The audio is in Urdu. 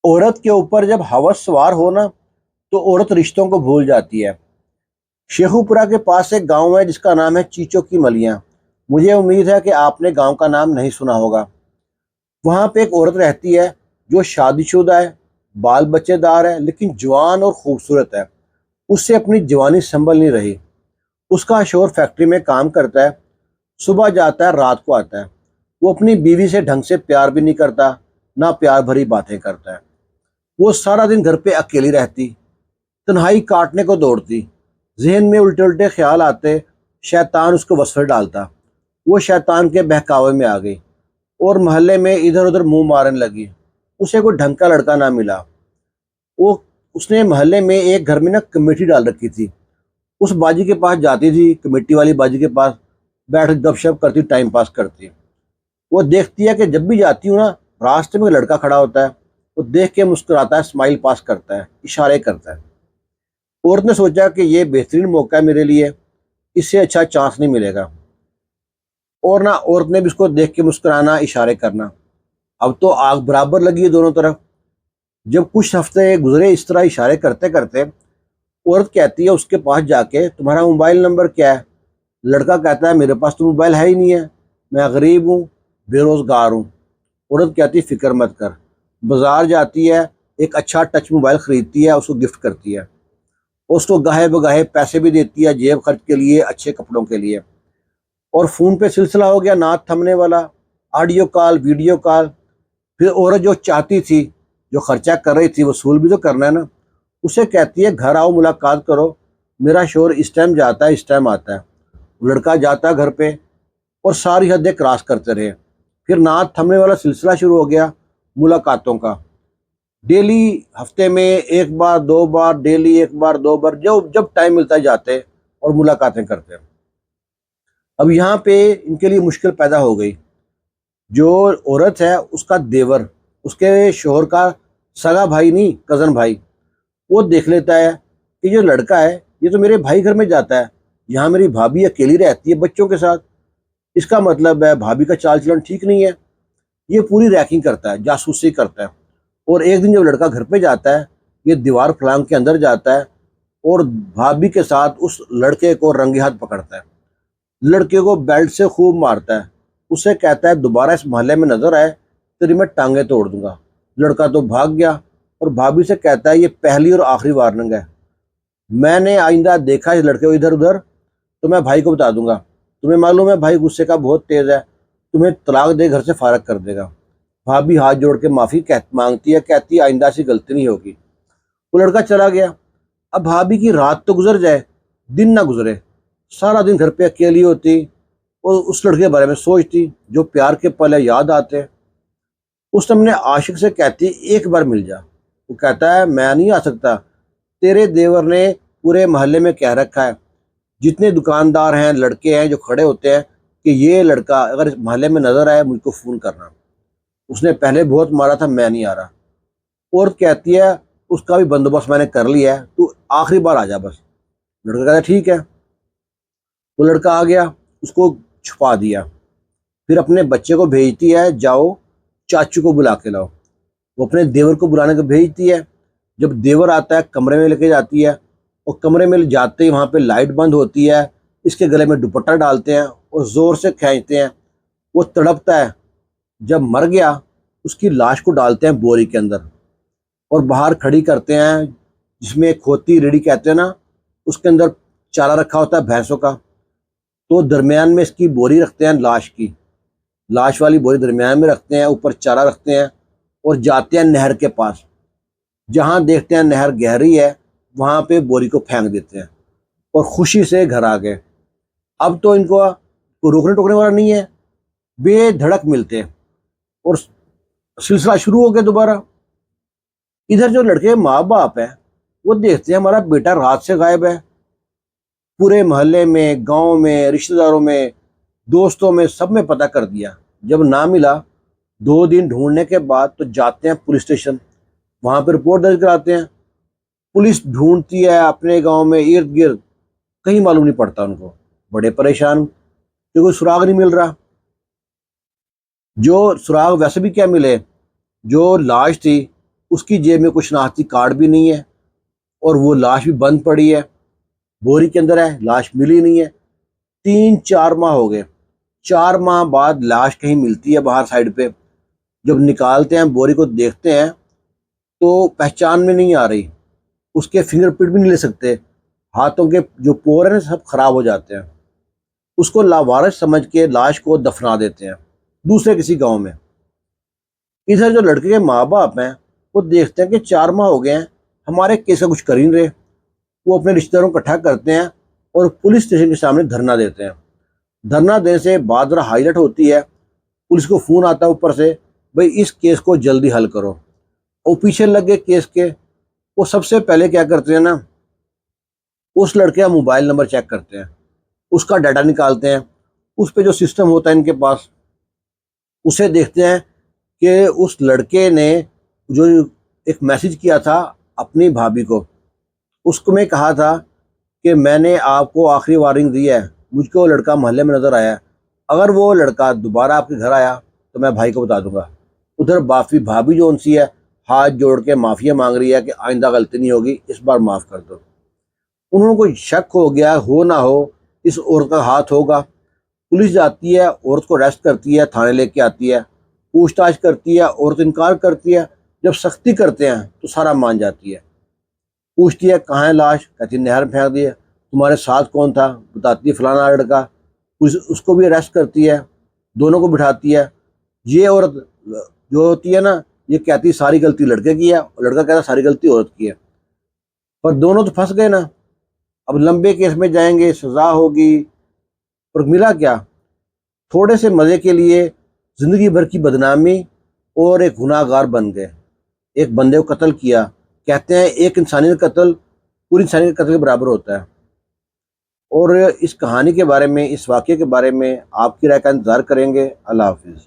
عورت کے اوپر جب ہوس سوار ہو نا تو عورت رشتوں کو بھول جاتی ہے۔ شیخو پورہ کے پاس ایک گاؤں ہے جس کا نام ہے چیچو کی ملیاں۔ مجھے امید ہے کہ آپ نے گاؤں کا نام نہیں سنا ہوگا۔ وہاں پہ ایک عورت رہتی ہے جو شادی شدہ ہے، بال بچے دار ہے، لیکن جوان اور خوبصورت ہے۔ اس سے اپنی جوانی سنبھل نہیں رہی۔ اس کا شوہر فیکٹری میں کام کرتا ہے، صبح جاتا ہے رات کو آتا ہے۔ وہ اپنی بیوی سے ڈھنگ سے پیار بھی نہیں کرتا، نہ پیار بھری باتیں کرتا ہے۔ وہ سارا دن گھر پہ اکیلی رہتی، تنہائی کاٹنے کو دوڑتی، ذہن میں الٹے الٹے خیال آتے۔ شیطان اس کو وسوسے ڈالتا۔ وہ شیطان کے بہکاوے میں آ گئی اور محلے میں ادھر ادھر منہ مارنے لگی۔ اسے کوئی ڈھنگ کا لڑکا نہ ملا۔ وہ اس نے محلے میں ایک گھر میں نا کمیٹی ڈال رکھی تھی۔ اس باجی کے پاس جاتی تھی، کمیٹی والی باجی کے پاس بیٹھ گپ شپ کرتی، ٹائم پاس کرتی۔ وہ دیکھتی ہے کہ جب بھی جاتی ہوں نا، راستے میں ایک لڑکا کھڑا ہوتا ہے۔ وہ دیکھ کے مسکراتا ہے، اسمائل پاس کرتا ہے، اشارے کرتا ہے۔ عورت نے سوچا کہ یہ بہترین موقع ہے میرے لیے، اس سے اچھا چانس نہیں ملے گا۔ اور نہ عورت نے بھی اس کو دیکھ کے مسکرانا، اشارے کرنا۔ اب تو آگ برابر لگی ہے دونوں طرف۔ جب کچھ ہفتے گزرے اس طرح اشارے کرتے کرتے، عورت کہتی ہے اس کے پاس جا کے، تمہارا موبائل نمبر کیا ہے؟ لڑکا کہتا ہے میرے پاس تو موبائل ہے ہی نہیں ہے، میں غریب ہوں، بے روزگار ہوں۔ عورت کہتی فکر مت کر۔ بازار جاتی ہے، ایک اچھا ٹچ موبائل خریدتی ہے، اس کو گفٹ کرتی ہے۔ اس کو گاہے بگاہے پیسے بھی دیتی ہے، جیب خرچ کے لیے، اچھے کپڑوں کے لیے۔ اور فون پہ سلسلہ ہو گیا نہ تھمنے والا، آڈیو کال، ویڈیو کال۔ پھر عورت جو چاہتی تھی، جو خرچہ کر رہی تھی، وصول بھی تو کرنا ہے نا، اسے کہتی ہے گھر آؤ، ملاقات کرو، میرا شوہر اس ٹائم جاتا ہے، اس ٹائم آتا ہے۔ لڑکا جاتا ہے گھر پہ اور ساری حدیں کراس کرتے رہے۔ پھر نعت تھمنے والا سلسلہ شروع ہو گیا ملاقاتوں کا۔ ڈیلی، ہفتے میں ایک بار دو بار، ڈیلی ایک بار دو بار، جب ٹائم ملتا ہے جاتے اور ملاقاتیں کرتے۔ اب یہاں پہ ان کے لیے مشکل پیدا ہو گئی۔ جو عورت ہے اس کا دیور، اس کے شوہر کا سگا بھائی نہیں، کزن بھائی، وہ دیکھ لیتا ہے کہ جو لڑکا ہے یہ تو میرے بھائی گھر میں جاتا ہے، یہاں میری بھابھی اکیلی رہتی ہے بچوں کے ساتھ، اس کا مطلب ہے بھابھی کا چال چلن ٹھیک نہیں ہے۔ یہ پوری ریکنگ کرتا ہے، جاسوسی کرتا ہے۔ اور ایک دن جب لڑکا گھر پہ جاتا ہے، یہ دیوار پھلانگ کے اندر جاتا ہے اور بھابھی کے ساتھ اس لڑکے کو رنگے ہاتھ پکڑتا ہے، لڑکے کو بیلٹ سے خوب مارتا ہے۔ اسے کہتا ہے دوبارہ اس محلے میں نظر آئے تیری میں ٹانگیں توڑ دوں گا۔ لڑکا تو بھاگ گیا اور بھابھی سے کہتا ہے یہ پہلی اور آخری وارننگ ہے، میں نے آئندہ دیکھا اس لڑکے کو ادھر ادھر تو میں بھائی کو بتا دوں گا۔ تمہیں معلوم ہے بھائی غصے کا بہت تیز ہے، تمہیں طلاق دے گھر سے فارغ کر دے گا۔ بھابھی ہاتھ جوڑ کے معافی مانگتی ہے، کہتی ہے آئندہ سے غلطی نہیں ہوگی۔ وہ لڑکا چلا گیا۔ اب بھابھی کی رات تو گزر جائے، دن نہ گزرے، سارا دن گھر پہ اکیلی ہوتی اور اس لڑکے کے بارے میں سوچتی، جو پیار کے پل ہے یاد آتے۔ اس نے اپنے عاشق سے کہتی ایک بار مل جا۔ وہ کہتا ہے میں نہیں آ سکتا، تیرے دیور نے پورے محلے میں کہہ رکھا ہے، جتنے دکاندار ہیں، لڑکے ہیں جو کھڑے ہوتے ہیں، کہ یہ لڑکا اگر اس محلے میں نظر آئے مجھ کو فون کرنا، اس نے پہلے بہت مارا تھا، میں نہیں آ رہا۔ عورت کہتی ہے اس کا بھی بندوبست میں نے کر لیا ہے، تو آخری بار آ جا بس۔ لڑکا کہتا ہے ٹھیک ہے۔ وہ لڑکا آ گیا، اس کو چھپا دیا۔ پھر اپنے بچے کو بھیجتی ہے جاؤ چاچو کو بلا کے لاؤ۔ وہ اپنے دیور کو بلانے کو بھیجتی ہے۔ جب دیور آتا ہے کمرے میں لے کے جاتی ہے، اور کمرے میں جاتے ہی وہاں پہ لائٹ بند ہوتی ہے، اس کے گلے میں دوپٹہ ڈالتے ہیں اور زور سے کھینچتے ہیں۔ وہ تڑپتا ہے۔ جب مر گیا اس کی لاش کو ڈالتے ہیں بوری کے اندر اور باہر کھڑی کرتے ہیں، جس میں ایک کھوتی ریڑھی کہتے ہیں نا، اس کے اندر چارہ رکھا ہوتا ہے بھینسوں کا، تو درمیان میں اس کی بوری رکھتے ہیں، لاش کی، لاش والی بوری درمیان میں رکھتے ہیں، اوپر چارہ رکھتے ہیں اور جاتے ہیں نہر کے پاس۔ جہاں دیکھتے ہیں نہر گہری ہے وہاں پہ بوری کو پھینک دیتے ہیں اور خوشی سے گھر آ گئے۔ اب تو ان کو کوئی روکنے ٹوکنے والا نہیں ہے، بے دھڑک ملتے ہیں اور سلسلہ شروع ہو گیا دوبارہ۔ ادھر جو لڑکے ماں باپ ہیں وہ دیکھتے ہیں ہمارا بیٹا رات سے غائب ہے، پورے محلے میں، گاؤں میں، رشتہ داروں میں، دوستوں میں، سب میں پتہ کر دیا۔ جب نہ ملا، 2 دن ڈھونڈنے کے بعد تو جاتے ہیں پولیس اسٹیشن، وہاں پہ رپورٹ درج کراتے ہیں۔ پولیس ڈھونڈتی ہے اپنے گاؤں میں ارد گرد، کہیں معلوم نہیں پڑتا ان کو، بڑے پریشان کہ کوئی سراغ نہیں مل رہا۔ جو سراغ ویسے بھی کیا ملے، جو لاش تھی اس کی جیب میں کوئی شناختی کارڈ بھی نہیں ہے اور وہ لاش بھی بند پڑی ہے، بوری کے اندر ہے، لاش ملی نہیں ہے۔ 3-4 ماہ ہو گئے، 4 ماہ بعد لاش کہیں ملتی ہے باہر سائڈ پہ، جب نکالتے ہیں بوری کو دیکھتے ہیں تو پہچان میں نہیں آ رہی، اس کے فنگر پرنٹ بھی نہیں لے سکتے، ہاتھوں کے جو پور ہیں سب خراب ہو جاتے ہیں۔ اس کو لاوارث سمجھ کے لاش کو دفنا دیتے ہیں دوسرے کسی گاؤں میں۔ ادھر جو لڑکے کے ماں باپ ہیں وہ دیکھتے ہیں کہ 4 ماہ ہو گئے ہیں، ہمارے کیس کا کچھ کر ہی نہیں رہے۔ وہ اپنے رشتہ داروں کو اکٹھا کرتے ہیں اور پولیس اسٹیشن کے سامنے دھرنا دیتے ہیں۔ دھرنا دینے سے بعد ذرا ہائی لائٹ ہوتی ہے، پولیس کو فون آتا ہے اوپر سے، بھئی اس کیس کو جلدی حل کرو۔ اور پیچھے لگ گئے کیس کے، وہ سب سے پہلے کیا کرتے ہیں نا، اس لڑکے کا موبائل نمبر چیک کرتے ہیں، اس کا ڈاٹا نکالتے ہیں، اس پہ جو سسٹم ہوتا ہے ان کے پاس، اسے دیکھتے ہیں کہ اس لڑکے نے جو ایک میسج کیا تھا اپنی بھابھی کو، اس کو میں کہا تھا کہ میں نے آپ کو آخری وارننگ دی ہے، مجھ کو وہ لڑکا محلے میں نظر آیا ہے، اگر وہ لڑکا دوبارہ آپ کے گھر آیا تو میں بھائی کو بتا دوں گا۔ ادھر بھابھی جو ان سی ہے ہاتھ جوڑ کے معافی مانگ رہی ہے کہ آئندہ غلطی نہیں ہوگی، اس بار معاف کر دو۔ انہوں کو شک ہو گیا، ہو نہ ہو اس عورت کا ہاتھ ہوگا۔ پولیس جاتی ہے، عورت کو اریسٹ کرتی ہے، تھانے لے کے آتی ہے، پوچھ تاچھ کرتی ہے، عورت انکار کرتی ہے۔ جب سختی کرتے ہیں تو سارا مان جاتی ہے، پوچھتی ہے کہاں ہے لاش، کہتی ہے نہر میں پھینک دی ہے۔ تمہارے ساتھ کون تھا، بتاتی ہے فلانا لڑکا۔ اس کو بھی اریسٹ کرتی ہے، دونوں کو بٹھاتی ہے۔ یہ عورت جو ہوتی ہے نا، یہ کہتی ہے ساری غلطی لڑکے کی ہے، اور لڑکا کہتا ہے ساری غلطی عورت کی ہے، پر دونوں تو پھنس گئے نا۔ اب لمبے کیس میں جائیں گے، سزا ہوگی، اور ملا کیا؟ تھوڑے سے مزے کے لیے زندگی بھر کی بدنامی اور ایک گناہ گار بن گئے۔ ایک بندے کو قتل کیا، کہتے ہیں ایک انسانی کا قتل پوری انسانی کے قتل کے برابر ہوتا ہے۔ اور اس کہانی کے بارے میں، اس واقعے کے بارے میں آپ کی رائے کا انتظار کریں گے۔ اللہ حافظ۔